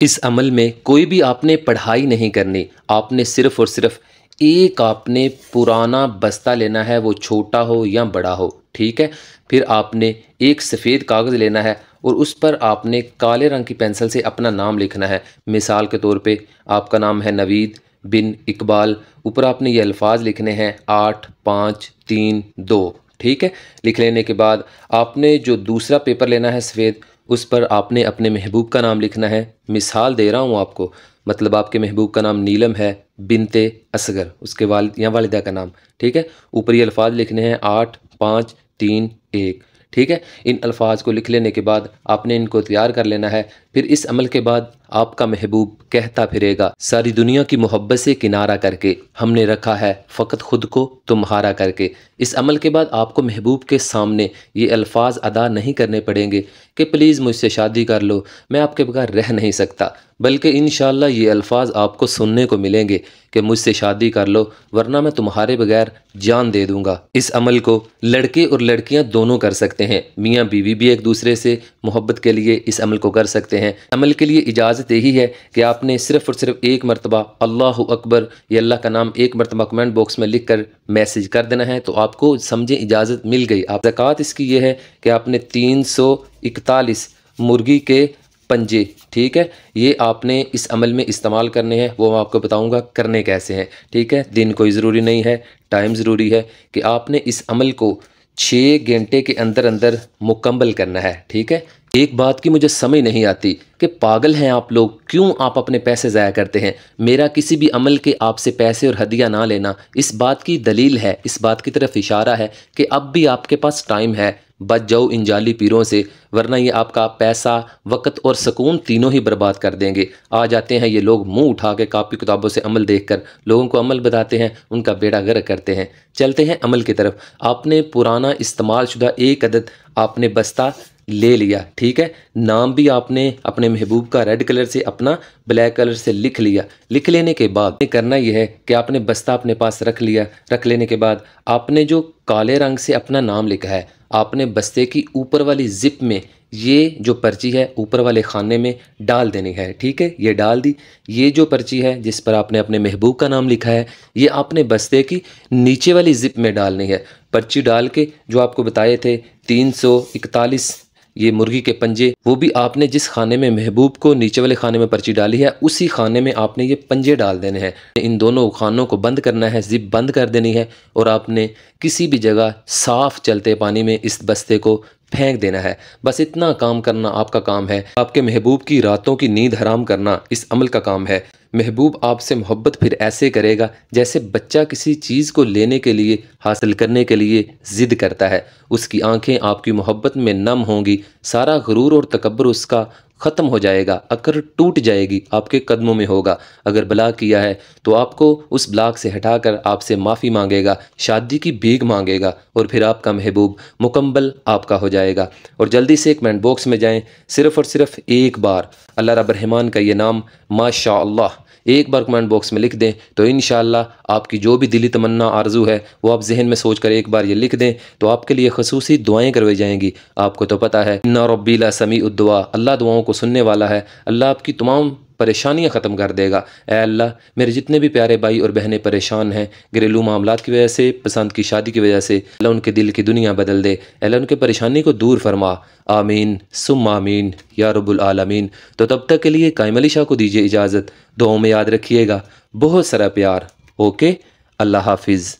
इस अमल में कोई भी आपने पढ़ाई नहीं करनी, आपने सिर्फ़ और सिर्फ एक आपने पुराना बस्ता लेना है, वो छोटा हो या बड़ा हो, ठीक है। फिर आपने एक सफ़ेद कागज़ लेना है और उस पर आपने काले रंग की पेंसिल से अपना नाम लिखना है। मिसाल के तौर पे आपका नाम है नवीद बिन इकबाल, ऊपर आपने ये अल्फ़ाज लिखने हैं 8 5 3 2, ठीक है। लिख लेने के बाद आपने जो दूसरा पेपर लेना है सफ़ेद, उस पर आपने अपने महबूब का नाम लिखना है। मिसाल दे रहा हूँ आपको, मतलब आपके महबूब का नाम नीलम है बिनते असगर, उसके वालिद या वालिदा का नाम, ठीक है। ऊपर ये अल्फाज लिखने हैं 8 5 3 1, ठीक है। इन अल्फाज को लिख लेने के बाद आपने इनको तैयार कर लेना है। फिर इस अमल के बाद आपका महबूब कहता फिरेगा, सारी दुनिया की मोहब्बत से किनारा करके हमने रखा है फ़कत ख़ुद को तुम्हारा करके। इस अमल के बाद आपको महबूब के सामने ये अल्फाज अदा नहीं करने पड़ेंगे कि प्लीज़ मुझसे शादी कर लो, मैं आपके बगैर रह नहीं सकता, बल्कि इंशाअल्लाह ये अल्फाज आपको सुनने को मिलेंगे कि मुझसे शादी कर लो वरना मैं तुम्हारे बगैर जान दे दूंगा। इस अमल को लड़के और लड़कियां दोनों कर सकते हैं, मियाँ बीवी भी एक दूसरे से मोहब्बत के लिए इस अमल को कर सकते हैं। अमल के लिए इजाज़त यही है कि आपने सिर्फ़ और सिर्फ एक मरतबा अल्लाहु अकबर या अल्लाह का नाम एक मरतबा कमेंट बॉक्स में लिख कर मैसेज कर देना है, तो आपको समझें इजाज़त मिल गई। आप ज़कात इसकी ये है कि आपने 341 मुर्गी के पंजे, ठीक है, ये आपने इस अमल में इस्तेमाल करने हैं। वो मैं आपको बताऊंगा करने कैसे हैं, ठीक है। दिन कोई ज़रूरी नहीं है, टाइम ज़रूरी है कि आपने इस अमल को 6 घंटे के अंदर अंदर मुकम्मल करना है, ठीक है। एक बात की मुझे समझ नहीं आती कि पागल हैं आप लोग, क्यों आप अपने पैसे ज़ाया करते हैं। मेरा किसी भी अमल के आपसे पैसे और हदिया ना लेना इस बात की दलील है, इस बात की तरफ इशारा है कि अब भी आपके पास टाइम है, बच जाओ इन जाली पीरों से, वरना ये आपका पैसा, वक़्त और सुकून तीनों ही बर्बाद कर देंगे। आ जाते हैं ये लोग मुंह उठा के कापी किताबों से अमल देखकर लोगों को अमल बताते हैं, उनका बेड़ा गर्क करते हैं। चलते हैं अमल की तरफ। आपने पुराना इस्तेमाल शुदा एक अदद आपने बस्ता ले लिया, ठीक है। नाम भी आपने अपने महबूब का रेड कलर से अपना ब्लैक कलर से लिख लिया। लिख लेने के बाद करना यह है कि आपने बस्ता अपने पास रख लिया। रख लेने के बाद आपने जो काले रंग से अपना नाम लिखा है, आपने बस्ते की ऊपर वाली जिप में ये जो पर्ची है ऊपर वाले खाने में डाल देनी है, ठीक है। ये डाल दी। ये जो पर्ची है जिस पर आपने अपने महबूब का नाम लिखा है, ये आपने बस्ते की नीचे वाली जिप में डालनी है। पर्ची डाल के जो आपको बताए थे 341 ये मुर्गी के पंजे, वो भी आपने जिस खाने में महबूब को नीचे वाले खाने में पर्ची डाली है उसी खाने में आपने ये पंजे डाल देने हैं। इन दोनों खानों को बंद करना है, जिप बंद कर देनी है और आपने किसी भी जगह साफ़ चलते पानी में इस बस्ते को फेंक देना है। बस इतना काम करना आपका काम है। आपके महबूब की रातों की नींद हराम करना इस अमल का काम है। महबूब आपसे मोहब्बत फिर ऐसे करेगा जैसे बच्चा किसी चीज़ को लेने के लिए, हासिल करने के लिए ज़िद करता है। उसकी आंखें आपकी मोहब्बत में नम होंगी, सारा गुरूर और तकब्बुर उसका ख़त्म हो जाएगा, अकड़ टूट जाएगी, आपके कदमों में होगा। अगर ब्लाक किया है तो आपको उस ब्लाक से हटाकर आपसे माफ़ी मांगेगा, शादी की भीख मांगेगा और फिर आपका महबूब मुकम्मल आपका हो जाएगा। और जल्दी से कमेंट बॉक्स में जाएं, सिर्फ़ और सिर्फ एक बार अल्लाह रब्बुल रहमान का ये नाम माशा अल्लाह एक बार कमेंट बॉक्स में लिख दें तो इंशाअल्लाह आपकी जो भी दिली तमन्ना आरजू है वो आप जहन में सोच कर एक बार ये लिख दें तो आपके लिए खसूसी दुआएं करवाई जाएंगी। आपको तो पता है इन्ना रब्बी ला समीउद दुआ, अल्लाह दुआओं को सुनने वाला है। अल्लाह आपकी तमाम परेशानियां ख़त्म कर देगा। ऐ अल्लाह, मेरे जितने भी प्यारे भाई और बहनें परेशान हैं घरेलू मामलात की वजह से, पसंद की शादी की वजह से, अल्लाह उनके दिल की दुनिया बदल दे। अल्लाह उनके परेशानी को दूर फरमा। आमीन सुम्मा आमीन या रब्बुल आलमीन। तो तब तक के लिए कायम अली शाह को दीजिए इजाज़त। दुआओं में याद रखिएगा। बहुत सारा प्यार। ओके, अल्लाह हाफिज़।